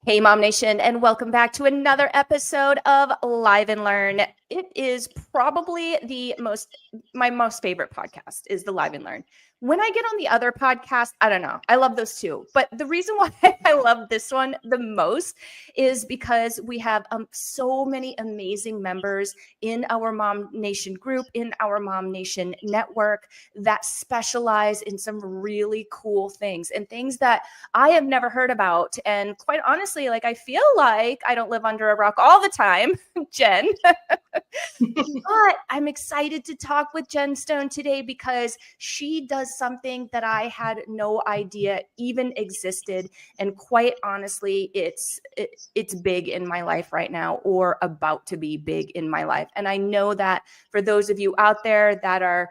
Hey, Mom Nation, and welcome back to another episode of Live and Learn. It is probably my most favorite podcast is the Live and Learn. When I get on the other podcast, I don't know. I love those too. But the reason why I love this one the most is because we have so many amazing members in our Mom Nation group, in our Mom Nation network that specialize in some really cool things and things that I have never heard about. And quite honestly, like I feel like I don't live under a rock all the time, Jenn. But I'm excited to talk with Jenn Stone today because she does something that I had no idea even existed. And quite honestly, it's big in my life right now, or about to be big in my life. And I know that for those of you out there that are,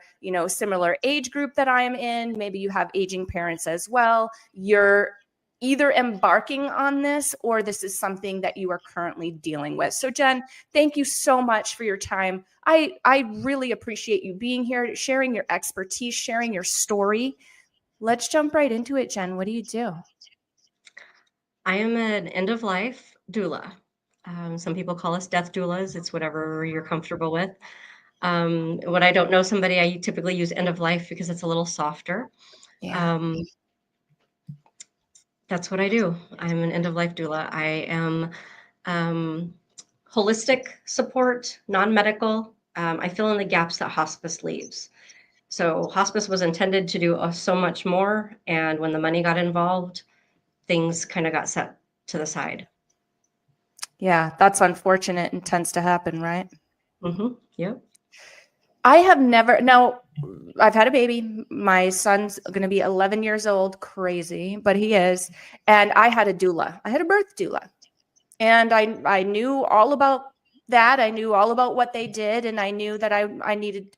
similar age group that I am in, maybe you have aging parents as well, you're either embarking on this or this is something that you are currently dealing with. So Jenn, thank you so much for your time. I really appreciate you being here, sharing your expertise, sharing your story. Let's jump right into it, Jenn. What do you do? I am an end-of-life doula. Some people call us death doulas. It's whatever you're comfortable with. When I don't know somebody, I typically use end of life because it's a little softer. Yeah. Um, that's what I do. I'm an end of life doula. I am um, holistic support, non-medical. I fill in the gaps that hospice leaves. So hospice was intended to do so much more, and when the money got involved, things kind of got set to the side. Yeah, that's unfortunate and tends to happen, right? Yep. I have never, now I've had a baby. My son's going to be 11 years old, crazy, but he is. And I had a doula. I had a birth doula. And I knew all about that. I knew all about what they did, and I knew that I needed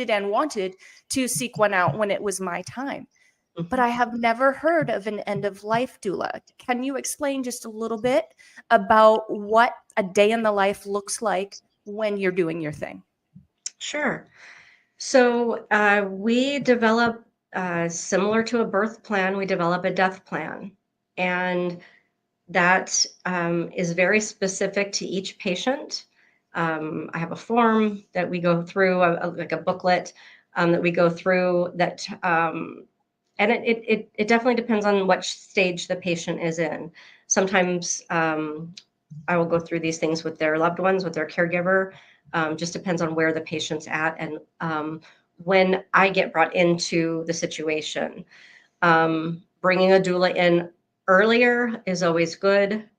and wanted to seek one out when it was my time. But Mhm. I have never heard of an end of life doula. Can you explain just a little bit about what a day in the life looks like when you're doing your thing? Sure. So we develop, similar to a birth plan, we develop a death plan. And that is very specific to each patient. I have a form that we go through, like a booklet that we go through and it definitely depends on which stage the patient is in. Sometimes I will go through these things with their loved ones, with their caregiver. Just depends on where the patient's at and when I get brought into the situation. Bringing a doula in earlier is always good.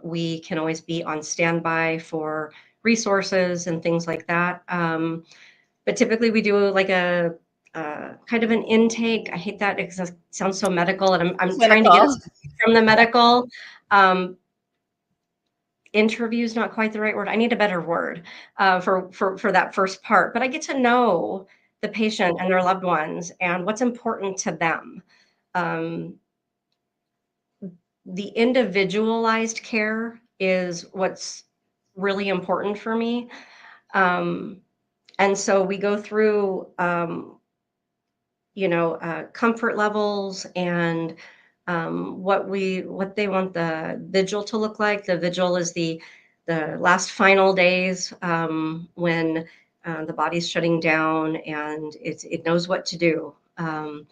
We can always be on standby for resources and things like that. But typically we do like a kind of an intake. I hate that because it sounds so medical, and I'm trying to get Clinical. us from the medical. Um, Interview is not quite the right word. I need a better word for that first part. But I get to know the patient and their loved ones and what's important to them. Um, the individualized care is what's really important for me. Um, and so we go through, comfort levels and what they want the vigil to look like. The vigil is the last final days when the body's shutting down and it knows what to do. Yeah.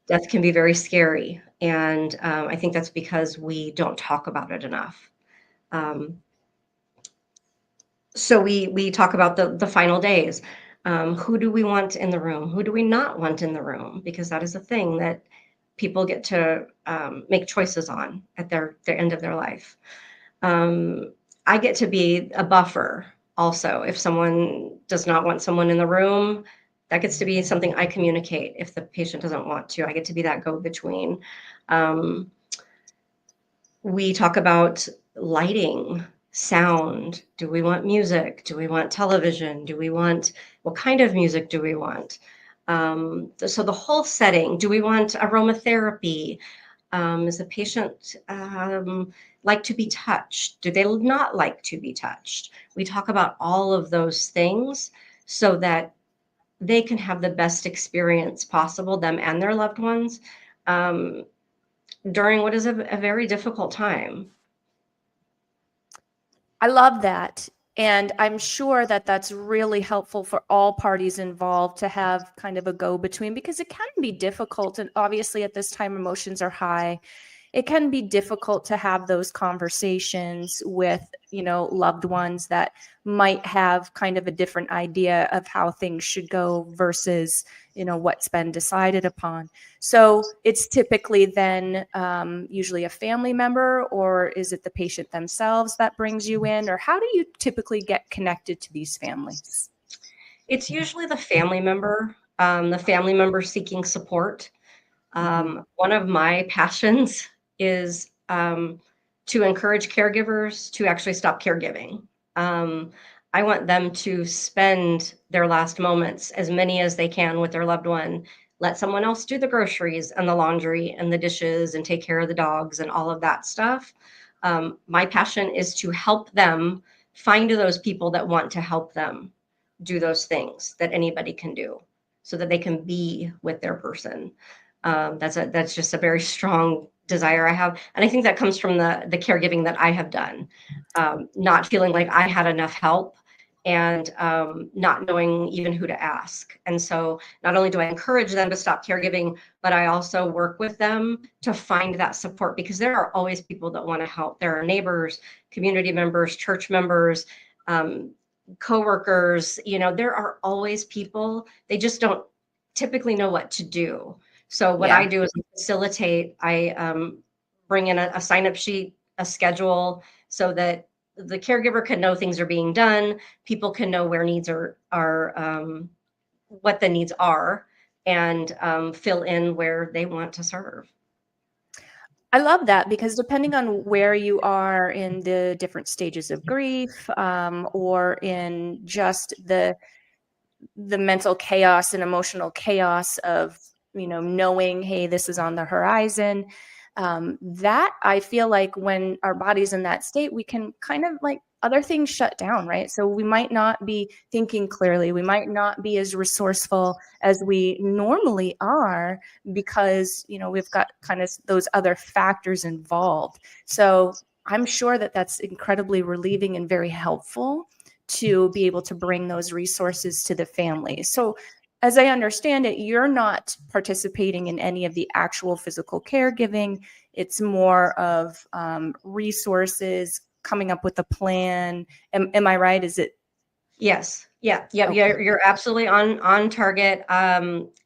Death can be very scary, and I think that's because we don't talk about it enough. Um, so we talk about the final days. Who do we want in the room? Who do we not want in the room? Because that is a thing that people get to make choices on at their end of their life. Um, I get to be a buffer also. If someone does not want someone in the room, that gets to be something I communicate. If the patient doesn't want to, I get to be that go-between. Um, we talk about lighting, sound. Do we want music? Do we want television? What kind of music do we want? So the whole setting, do we want aromatherapy? Is the patient like to be touched? Do they not like to be touched? We talk about all of those things so that they can have the best experience possible, them and their loved ones, um, during what is a very difficult time. I love that. And I'm sure that that's really helpful for all parties involved to have kind of a go between, because it can be difficult. And obviously, at this time, emotions are high. It can be difficult to have those conversations with, loved ones that might have kind of a different idea of how things should go versus, what's been decided upon. So it's typically then usually a family member, or is it the patient themselves that brings you in, or how do you typically get connected to these families? It's usually the family member seeking support. Mhm. One of my passions is to encourage caregivers to actually stop caregiving. Um, I want them to spend their last moments, as many as they can, with their loved one. Let someone else do the groceries and the laundry and the dishes and take care of the dogs and all of that stuff. My passion is to help them find those people that want to help them do those things that anybody can do so that they can be with their person. That's just a very strong desire I have, and I think that comes from the caregiving that I have done, not feeling like I had enough help, and not knowing even who to ask. And so not only do I encourage them to stop caregiving, but I also work with them to find that support, because there are always people that want to help. There are neighbors, community members, church members, coworkers. There are always people. They just don't typically know what to do. So what Yeah. I do is facilitate. I bring in a sign-up sheet, a schedule, so that the caregiver can know things are being done. People can know where needs are what the needs are, and fill in where they want to serve. I love that, because depending on where you are in the different stages of grief, or in just the mental chaos and emotional chaos of, knowing, hey, this is on the horizon, that I feel like when our body's in that state, we can kind of like other things shut down, right? So we might not be thinking clearly, we might not be as resourceful as we normally are, because we've got kind of those other factors involved. So I'm sure that that's incredibly relieving and very helpful to be able to bring those resources to the family. So, as I understand it, you're not participating in any of the actual physical caregiving. It's more of resources, coming up with a plan. Am I right? Is it Yes. Yeah. okay? You're absolutely on target.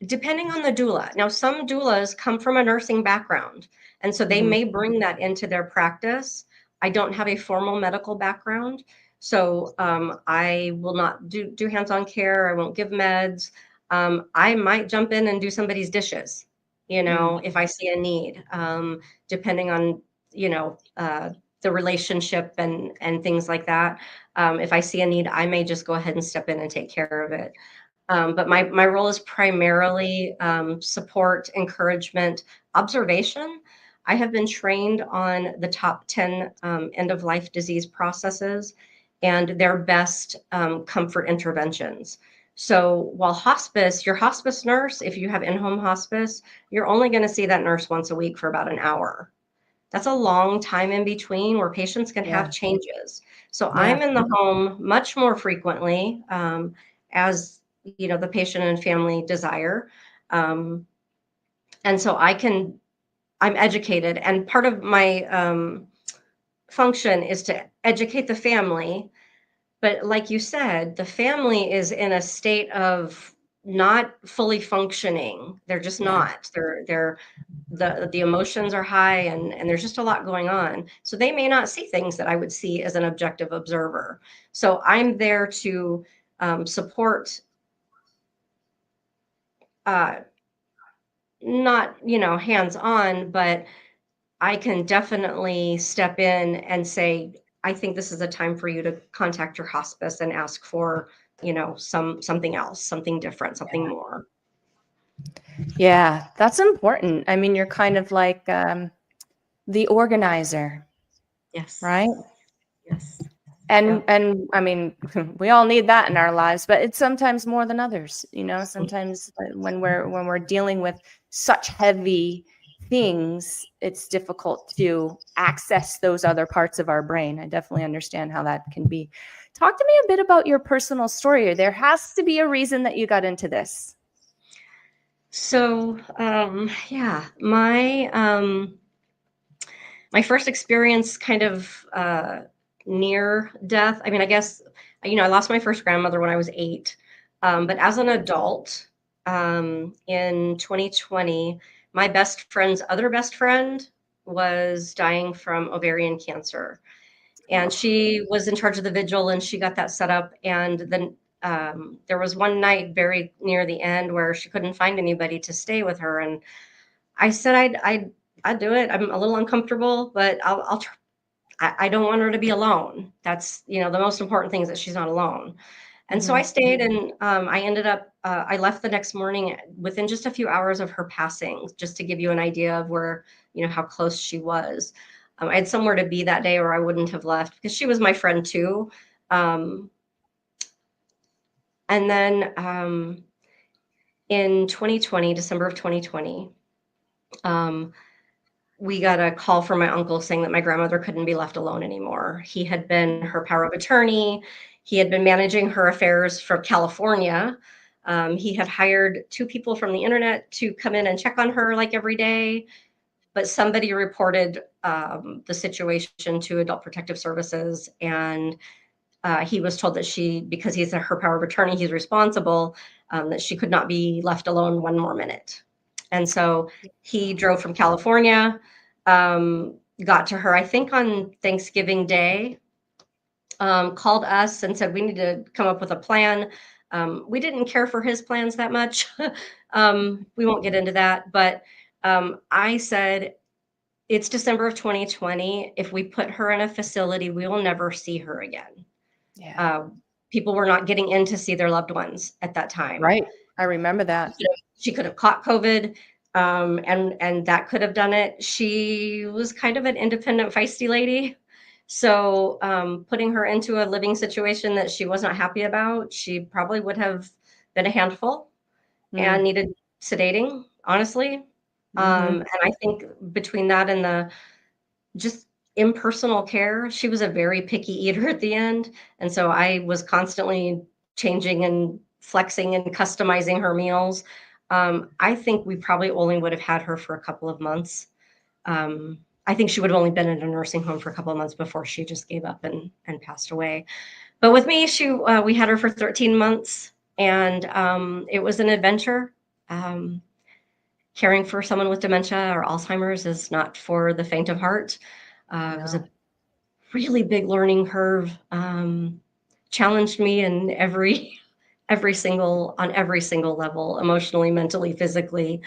Depending on the doula. Now, some doulas come from a nursing background, and so they Mhm. may bring that into their practice. I don't have a formal medical background, so I will not do hands-on care. I won't give meds. I might jump in and do somebody's dishes, Mm. if I see a need, depending on the relationship and things like that. If I see a need, I may just go ahead and step in and take care of it. But my role is primarily support, encouragement, observation. I have been trained on the top 10 end of life disease processes and their best comfort interventions. So while your hospice nurse, if you have in-home hospice, you're only going to see that nurse once a week for about an hour. That's a long time in between where patients can have Yeah. changes. So Yeah. I'm in the home much more frequently, as the patient and family desire. Um, and so I'm educated, and part of my function is to educate the family. But like you said, the family is in a state of not fully functioning. They're just Yeah. not. The emotions are high, and there's just a lot going on. So they may not see things that I would see as an objective observer. So I'm there to support, uh, not, hands on, but I can definitely step in and say, I think this is a time for you to contact your hospice and ask for, something else, something different, something more. Yeah. That's important. I mean, you're kind of like the organizer, Yes. right? Yes. And Yep. and I mean, we all need that in our lives, but it's sometimes more than others, sometimes when we're dealing with such heavy things, it's difficult to access those other parts of our brain. I definitely understand how that can be. Talk to me a bit about your personal story. There has to be a reason that you got into this. So, yeah, my first experience kind of near death. I mean, I guess, I lost my first grandmother when I was 8. But as an adult, in 2020, my best friend's other best friend was dying from ovarian cancer. And she was in charge of the vigil, and she got that set up. And then there was one night very near the end where she couldn't find anybody to stay with her. And I said, I'd do it. I'm a little uncomfortable, but I'll try. I don't want her to be alone. That's, the most important thing is that she's not alone. And so I stayed, and I ended up, I left the next morning within just a few hours of her passing, just to give you an idea of where, how close she was. I had somewhere to be that day, or I wouldn't have left, because she was my friend too. And then in 2020, December of 2020, we got a call from my uncle saying that my grandmother couldn't be left alone anymore. He had been her power of attorney. He had been managing her affairs from California. He had hired 2 people from the internet to come in and check on her like every day. But somebody reported the situation to Adult Protective Services, and he was told that because he's her power of attorney, he's responsible, that she could not be left alone one more minute. And so he drove from California, got to her, I think on Thanksgiving Day, called us and said, we need to come up with a plan. We didn't care for his plans that much. We won't get into that, but I said, it's December of 2020. If we put her in a facility, we will never see her again. Yeah. People were not getting in to see their loved ones at that time. Right. I remember that. She could have caught COVID, and that could have done it. She was kind of an independent, feisty lady. So putting her into a living situation that she was not happy about, she probably would have been a handful and needed sedating, honestly. And I think between that and the just impersonal care, she was a very picky eater at the end. And so I was constantly changing and flexing and customizing her meals. I think we probably only would have had her for a couple of months. I think she would have only been in a nursing home for a couple of months before she just gave up and passed away. But with me, we had her for 13 months, and it was an adventure. Caring for someone with dementia or Alzheimer's is not for the faint of heart. It was a really big learning curve. Challenged me in every single level, emotionally, mentally, physically.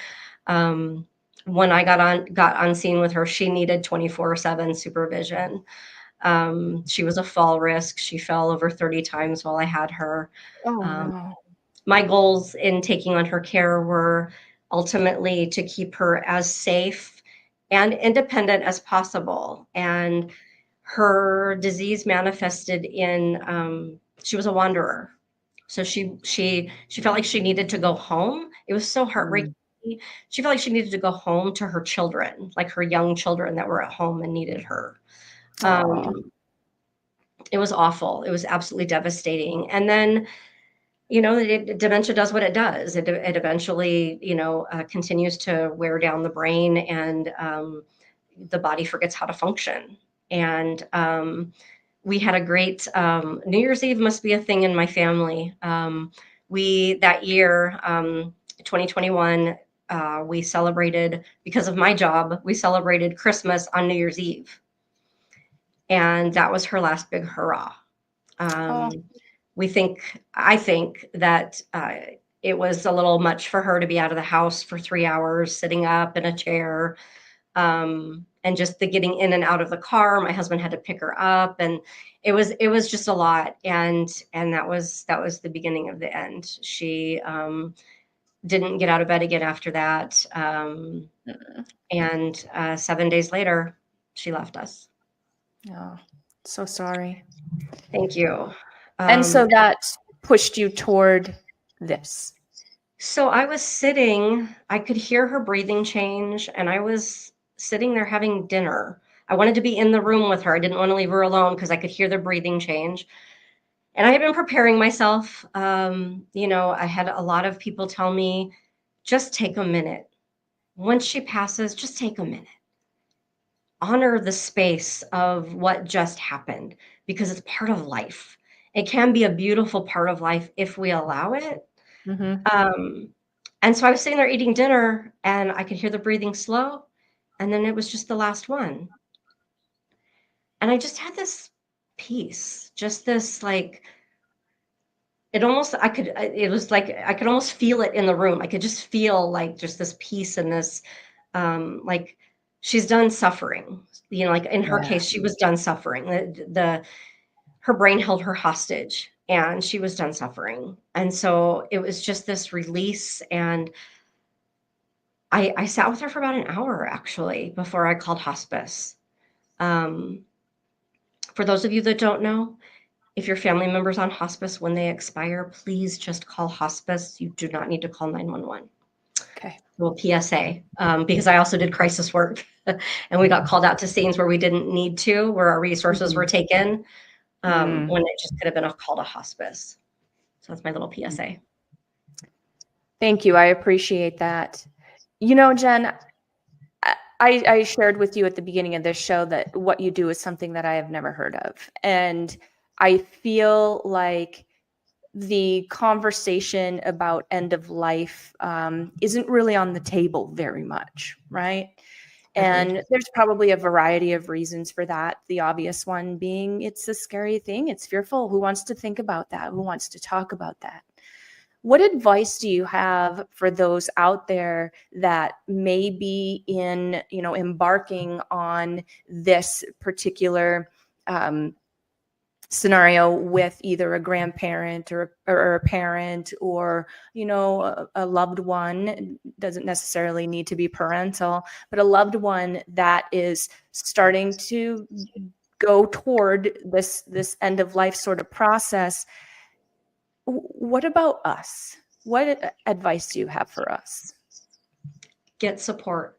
When I got on scene with her, she needed 24/7 supervision. She was a fall risk. She fell over 30 times while I had her. Oh, no. My goals in taking on her care were ultimately to keep her as safe and independent as possible. And her disease manifested in she was a wanderer. So she felt like she needed to go home. It was so heartbreaking. She felt like she needed to go home to her children, like her young children that were at home and needed her. It was awful. It was absolutely devastating. And then, dementia does what it does. It eventually, continues to wear down the brain, and the body forgets how to function. And we had a great New Year's Eve must be a thing in my family. That year, 2021, we celebrated, because of my job, we celebrated Christmas on New Year's Eve. And that was her last big hurrah. I think that it was a little much for her to be out of the house for 3 hours, sitting up in a chair, and just the getting in and out of the car. My husband had to pick her up, and it was just a lot. And that was the beginning of the end. She didn't get out of bed again after that. And 7 days later, she left us. Oh, so sorry. Thank you. And so that pushed you toward this. So I could hear her breathing change, and I was sitting there having dinner. I wanted to be in the room with her. I didn't want to leave her alone because I could hear the breathing change. And I had been preparing myself. I had a lot of people tell me, just take a minute. Once she passes, just take a minute. Honor the space of what just happened because it's part of life. It can be a beautiful part of life if we allow it. Mm-hmm. Um, and so I was sitting there eating dinner and I could hear the breathing slow. And then it was just the last one. And I just had this peace, just this like, it was like I could almost feel it in the room. I could just feel like just this peace and this, like she's done suffering, like in her Yeah. case, she was done suffering. Her brain held her hostage and she was done suffering. And so it was just this release. And I sat with her for about an hour actually before I called hospice. Um, for those of you that don't know, if your family member's on hospice when they expire, please just call hospice. You do not need to call 911. Okay. Well, PSA, because I also did crisis work and we got called out to scenes where we didn't need to, where our resources were taken, Mm-hmm. when it just could have been a call to hospice. So that's my little PSA. Thank you. I appreciate that. Jenn, I shared with you at the beginning of this show that what you do is something that I have never heard of. And I feel like the conversation about end of life isn't really on the table very much, right? Agreed. And there's probably a variety of reasons for that. The obvious one being it's a scary thing. It's fearful. Who wants to think about that? Who wants to talk about that? What advice do you have for those out there that may be embarking on this particular scenario with either a grandparent or a parent or a loved one? It doesn't necessarily need to be parental, but a loved one that is starting to go toward this end of life sort of process? What about us? What advice do you have for us? Get support.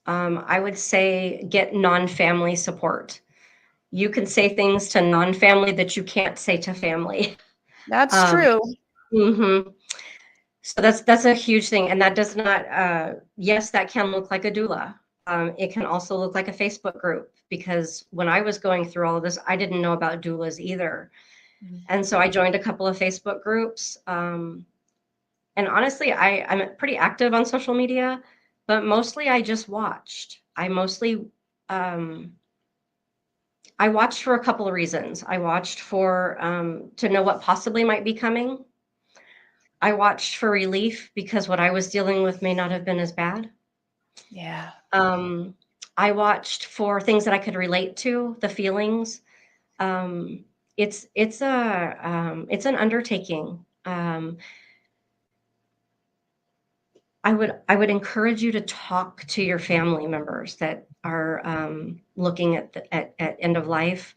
I would say get non-family support. You can say things to non-family that you can't say to family. That's Um, true. mhm. So that's a huge thing. And that does not, yes, that can look like a doula. It can also look like a Facebook group because when I was going through all of this, I didn't know about doulas either. And so I joined a couple of Facebook groups. And honestly, I'm pretty active on social media, but mostly I just watched. I watched for a couple of reasons. I watched for to know what possibly might be coming. I watched for relief because what I was dealing with may not have been as bad. Yeah. Um, I watched for things that I could relate to, the feelings. Um, it's an undertaking. I would encourage you to talk to your family members that are looking at end of life.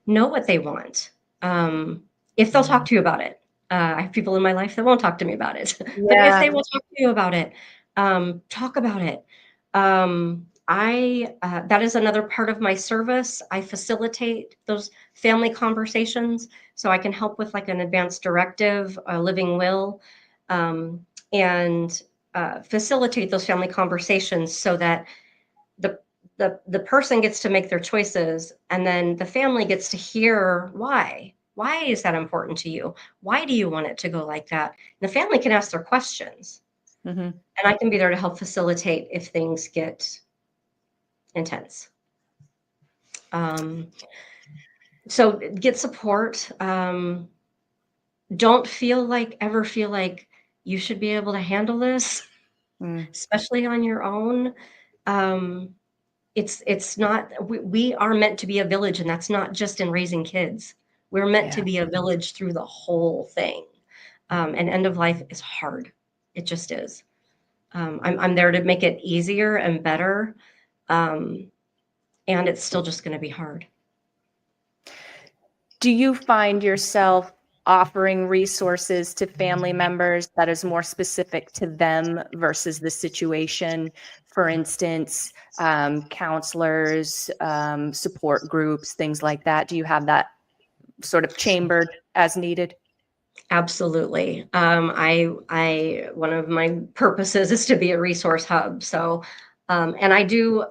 Know what they want. If they'll talk to you about it. I have people in my life that won't talk to me about it, but if Yeah. they will talk to you about it, talk about it. I that is another part of my service. I facilitate those family conversations, so I can help with like an advanced directive, a living will, and facilitate those family conversations so that the the person gets to make their choices and then the family gets to hear why is that important to you, why do you want it to go like that, and the family can ask their questions, Mm-hmm. and I can be there to help facilitate if things get intense. um, so get support. Don't ever feel like you should be able to handle this, Mm. especially on your own. um, it's not, we are meant to be a village, and that's not just in raising kids. We're meant to Yeah. be a village through the whole thing. And end of life is hard. It just is. I'm there to make it easier and better. And it's still just going to be hard. Do you find yourself offering resources to family members that is more specific to them versus the situation. For instance, counselors, support groups, things like that. Do you have that sort of chambered as needed? Absolutely. One of my purposes is to be a resource hub. So, and I do,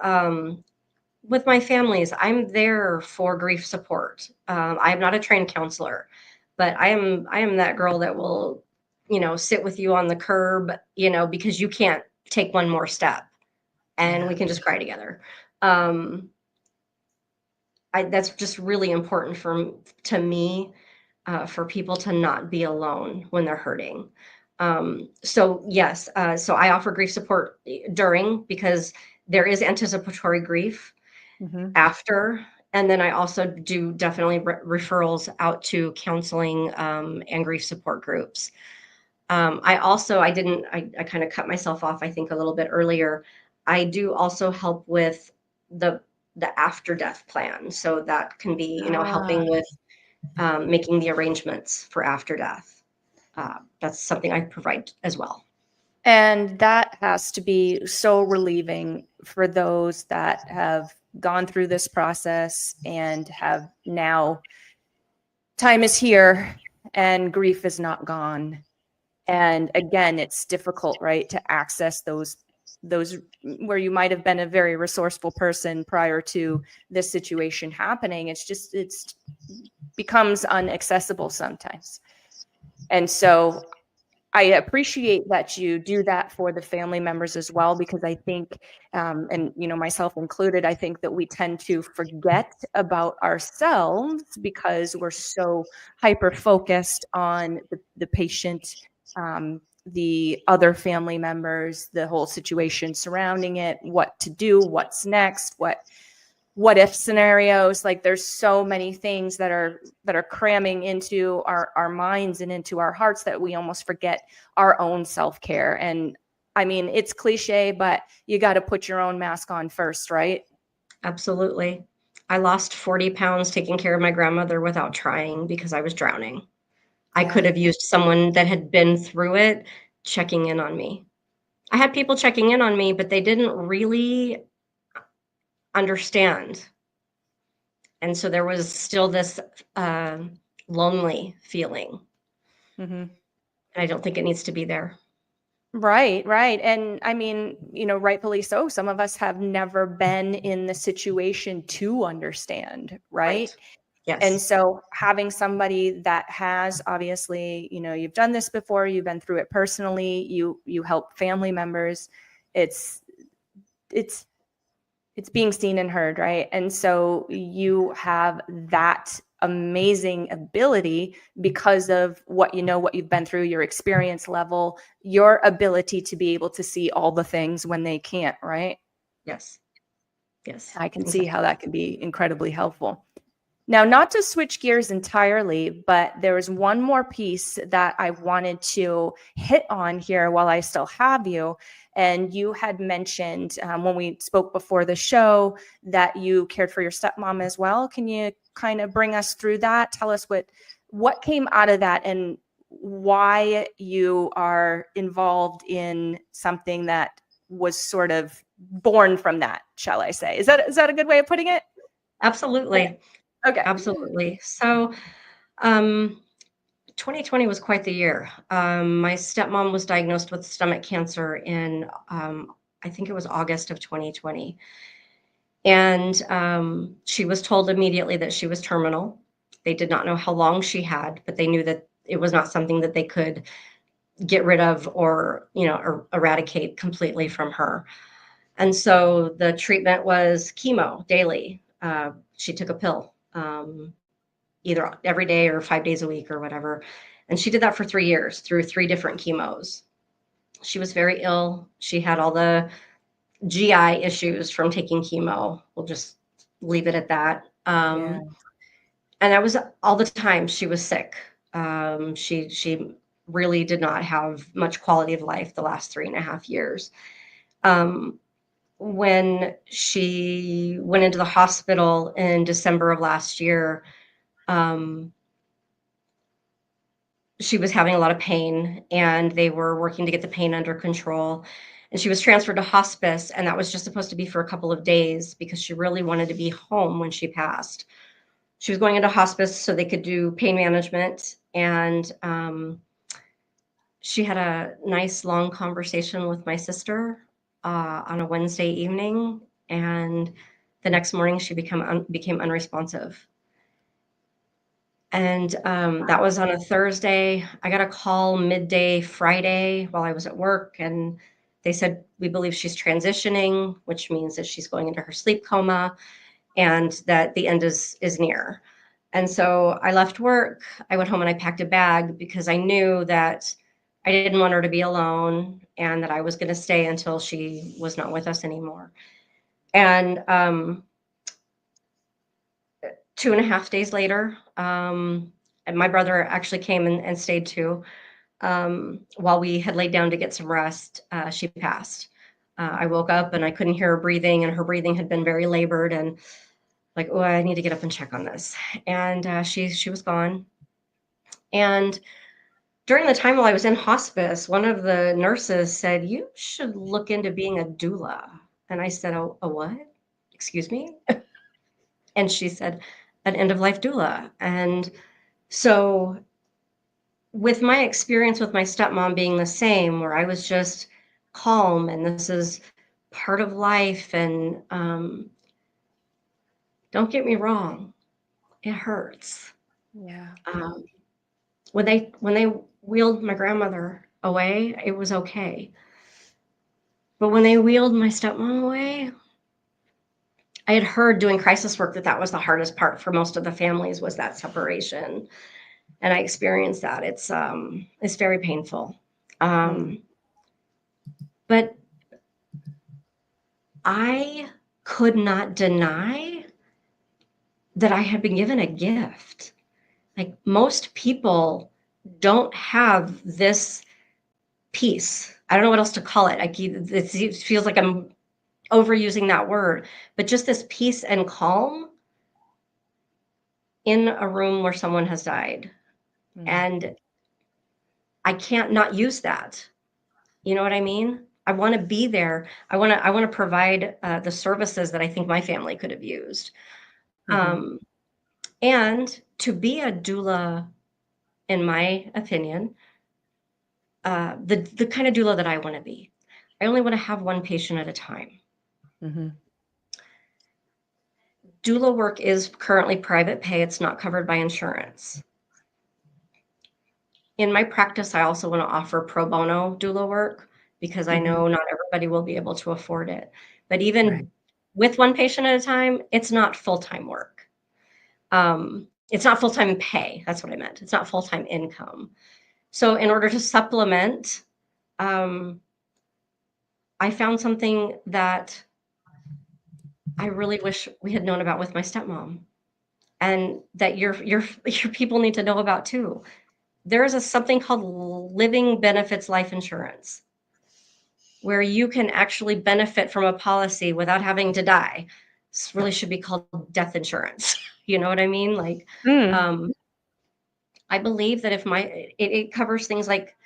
with my families, I'm there for grief support. I'm not a trained counselor, but I am that girl that will, sit with you on the curb, because you can't take one more step, and we can just cry together. Um, that's just really important to me, for people to not be alone when they're hurting. So yes, so I offer grief support during, because there is anticipatory grief Mm-hmm. after. And then I also do definitely referrals out to counseling, and grief support groups. I kind of cut myself off, I think, a little bit earlier. I do also help with the after death plan. So that can be, helping with, making the arrangements for after death. That's something I provide as well. And that has to be so relieving for those that have gone through this process and have now time is here and grief is not gone. And again, it's difficult, right, to access those where you might have been a very resourceful person prior to this situation happening. It's becomes unaccessible sometimes. And so I appreciate that you do that for the family members as well, because I think, and myself included, I think that we tend to forget about ourselves because we're so hyper focused on the patient, the other family members, the whole situation surrounding it, what to do, what's next, what if scenarios. Like, there's so many things that are cramming into our minds and into our hearts that we almost forget our own self-care. And I mean, it's cliche, but you got to put your own mask on first, right? Absolutely. I lost 40 pounds taking care of my grandmother without trying, because I was drowning. I could Yeah. have used someone that had been through it checking in on me. I had people checking in on me, but they didn't really understand. And so there was still this, lonely feeling. Mm-hmm. And I don't think it needs to be there. Right, right. And I mean, rightfully so. Some of us have never been in the situation to understand, right? Right. And Yes. so having somebody that has, obviously, you've done this before, you've been through it personally, you help family members, it's it's it's being seen and heard, right? And so you have that amazing ability because of what you've been through, your experience level, your ability to be able to see all the things when they can't, right? Yes. Yes. I can see how Exactly. that can be incredibly helpful. Now, not to switch gears entirely, but there was one more piece that I wanted to hit on here while I still have you. And you had mentioned, when we spoke before the show, that you cared for your stepmom as well. Can you kind of bring us through that? Tell us what came out of that and why you are involved in something that was sort of born from that, shall I say? Is that a good way of putting it? Absolutely. Okay. Absolutely. So, um, 2020 was quite the year. My stepmom was diagnosed with stomach cancer in, I think it was August of 2020. And, she was told immediately that she was terminal. They did not know how long she had, but they knew that it was not something that they could get rid of, or, eradicate completely from her. And so the treatment was chemo daily. She took a pill, either every day or 5 days a week or whatever. And she did that for 3 years through 3 different chemos. She was very ill. She had all the GI issues from taking chemo. We'll just leave it at that. Yeah. And that was all the time she was sick. She really did not have much quality of life the last 3.5 years. Um, when she went into the hospital in December of last year, um, she was having a lot of pain, and they were working to get the pain under control. And she was transferred to hospice, and that was just supposed to be for a couple of days because she really wanted to be home when she passed. She was going into hospice so they could do pain management, and she had a nice long conversation with my sister on a Wednesday evening, and the next morning she became unresponsive. And that was on a Thursday. I got a call midday Friday while I was at work, and they said, we believe she's transitioning, which means that she's going into her sleep coma and that the end is near. And so I left work. I went home and I packed a bag because I knew that I didn't want her to be alone and that I was going to stay until she was not with us anymore. And 2.5 days later, and my brother actually came and stayed too. While we had laid down to get some rest, she passed. I woke up and I couldn't hear her breathing, and her breathing had been very labored, and like, oh, I need to get up and check on this. And she was gone. And during the time while I was in hospice, one of the nurses said, you should look into being a doula. And I said, oh, a what? Excuse me? And she said, an end-of-life doula. And so with my experience with my stepmom being the same, where I was just calm and this is part of life, and don't get me wrong, it hurts. Yeah. When they wheeled my grandmother away, it was okay. But when they wheeled my stepmom away, I had heard doing crisis work that was the hardest part for most of the families, was that separation. And I experienced that. It's very painful. But I could not deny that I had been given a gift. Like, most people don't have this peace. I don't know what else to call it. It feels like I'm overusing that word, but just this peace and calm in a room where someone has died. And I can't not use that. You know what I mean? I want to be there. I want to provide the services that I think my family could have used. And to be a doula, in my opinion, the kind of doula that I want to be, I only want to have one patient at a time. Doula work is currently private pay. It's not covered by insurance. In my practice, I also want to offer pro bono doula work because I know not everybody will be able to afford it. But even with one patient at a time, it's not full-time work. It's not full-time pay. That's what I meant. It's not full-time income. So in order to supplement, I found something that I really wish we had known about with my stepmom, and that your people need to know about too. There is something called living benefits life insurance, where you can actually benefit from a policy without having to die. This really should be called death insurance. You know what I mean? Like, I believe that if it covers things like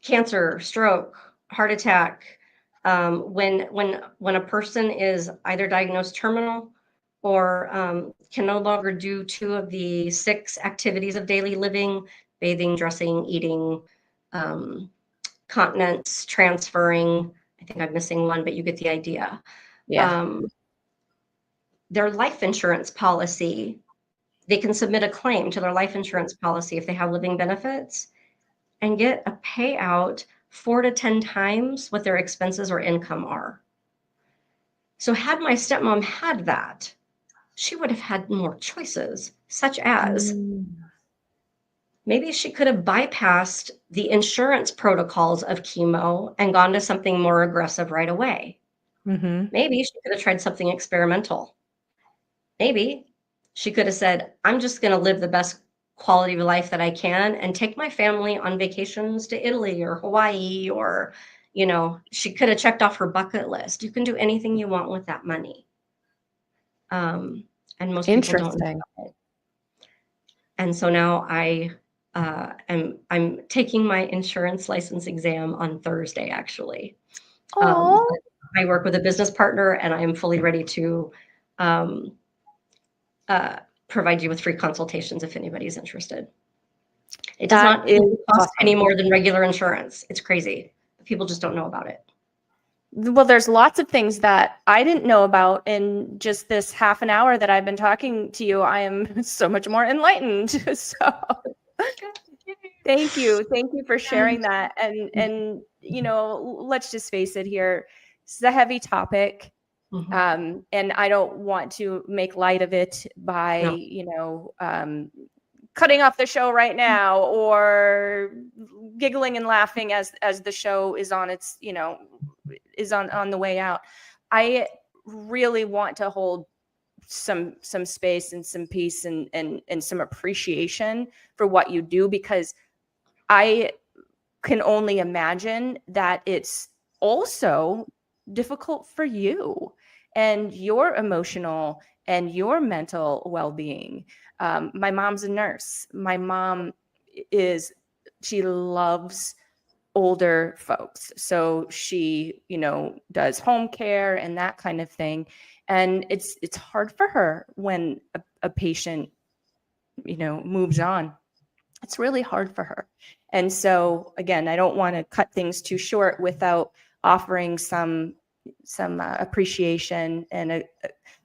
cancer, stroke, heart attack, when a person is either diagnosed terminal or can no longer do 2 of the 6 activities of daily living: bathing, dressing, eating, continence, transferring. I think I'm missing one, but you get the idea. Their life insurance policy, they can submit a claim to their life insurance policy if they have living benefits and get a payout 4 to 10 times what their expenses or income are. So had my stepmom had that, she would have had more choices, such as maybe she could have bypassed the insurance protocols of chemo and gone to something more aggressive right away. Maybe she could have tried something experimental. Maybe she could have said, I'm just going to live the best quality of life that I can and take my family on vacations to Italy or Hawaii, or, she could have checked off her bucket list. You can do anything you want with that money. And most people don't know it. And so now I'm taking my insurance license exam on Thursday, actually. Oh, I work with a business partner, and I am fully ready to um, provide you with free consultations if anybody's interested. It does that not is cost awesome. any more than regular insurance. It's crazy. People just don't know about it. Well, there's lots of things that I didn't know about in just this half an hour that I've been talking to you. I am so much more enlightened. So thank you. Thank you for sharing that. And let's just face it here. This is a heavy topic. And I don't want to make light of it by, No. cutting off the show right now or giggling and laughing as the show is on its, is on the way out. I really want to hold some space and some peace and some appreciation for what you do, because I can only imagine that it's also difficult for you and your emotional and your mental well-being. My mom's a nurse. My mom she loves older folks. So she, does home care and that kind of thing. And it's hard for her when a patient, moves on. It's really hard for her. And so again, I don't want to cut things too short without offering some appreciation. And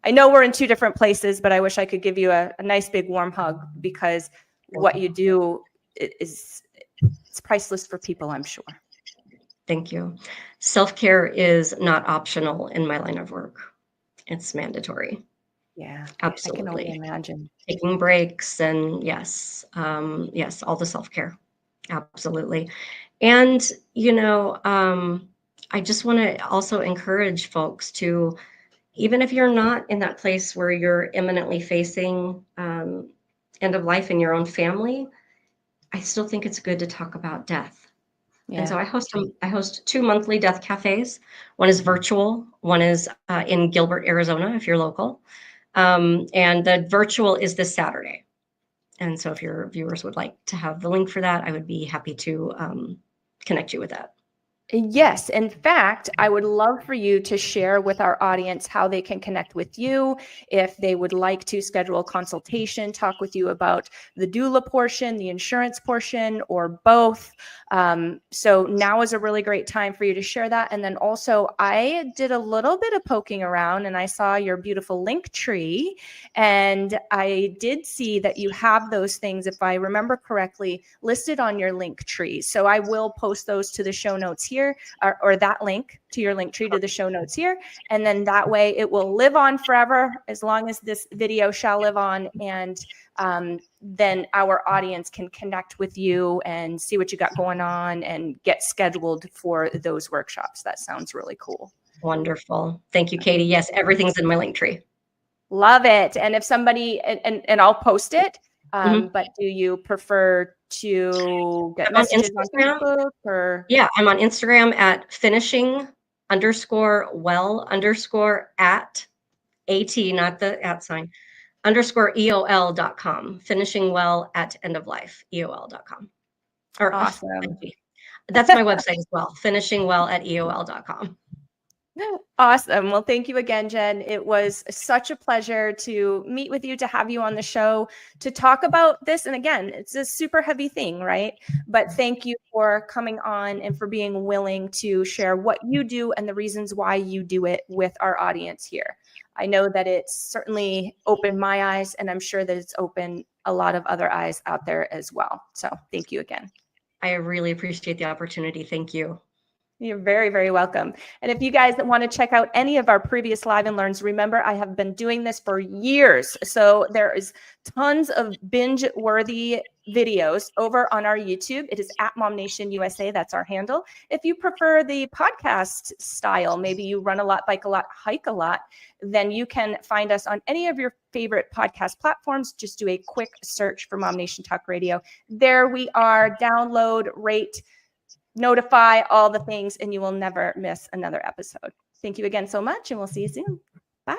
I know we're in two different places, but I wish I could give you a nice big warm hug, because what you do is it's priceless for people, I'm sure. Thank you. Self-care is not optional in my line of work. It's mandatory. Yeah, Absolutely. I can only imagine. Taking breaks and yes, all the self-care. Absolutely. And, I just want to also encourage folks to, even if you're not in that place where you're imminently facing end of life in your own family, I still think it's good to talk about death. Yeah. And so I host 2 monthly death cafes. One is virtual, one is in Gilbert, Arizona, if you're local. And the virtual is this Saturday. And so if your viewers would like to have the link for that, I would be happy to connect you with that. Yes. In fact, I would love for you to share with our audience how they can connect with you, if they would like to schedule a consultation, talk with you about the doula portion, the insurance portion, or both. So now is a really great time for you to share that. And then also, I did a little bit of poking around and I saw your beautiful link tree. And I did see that you have those things, if I remember correctly, listed on your link tree. So I will post those to the show notes here. Or that link to your link tree to the show notes here. And then that way it will live on forever, as long as this video shall live on. And then our audience can connect with you and see what you got going on and get scheduled for those workshops. That sounds really cool. Wonderful. Thank you, Katie. Yes, everything's in my link tree. Love it. And if somebody, and I'll post it, but do you prefer to get messages on Facebook or? Yeah, I'm on Instagram at finishing_well_at not the at sign _EOL.com. Finishing well at end of life, EOL.com. Or Awesome. That's my website as well, finishingwell@EOL.com. Awesome. Well, thank you again, Jen. It was such a pleasure to meet with you, to have you on the show, to talk about this. And again, it's a super heavy thing, right? But thank you for coming on and for being willing to share what you do and the reasons why you do it with our audience here. I know that it's certainly opened my eyes, and I'm sure that it's opened a lot of other eyes out there as well. So thank you again. I really appreciate the opportunity. Thank you. You're very, very welcome. And if you guys want to check out any of our previous Live and Learns, remember, I have been doing this for years. So there is tons of binge-worthy videos over on our YouTube. It is at Mom Nation USA. That's our handle. If you prefer the podcast style, maybe you run a lot, bike a lot, hike a lot, then you can find us on any of your favorite podcast platforms. Just do a quick search for Mom Nation Talk Radio. There we are. Download, rate, notify, all the things, and you will never miss another episode. Thank you again so much, and we'll see you soon. Bye.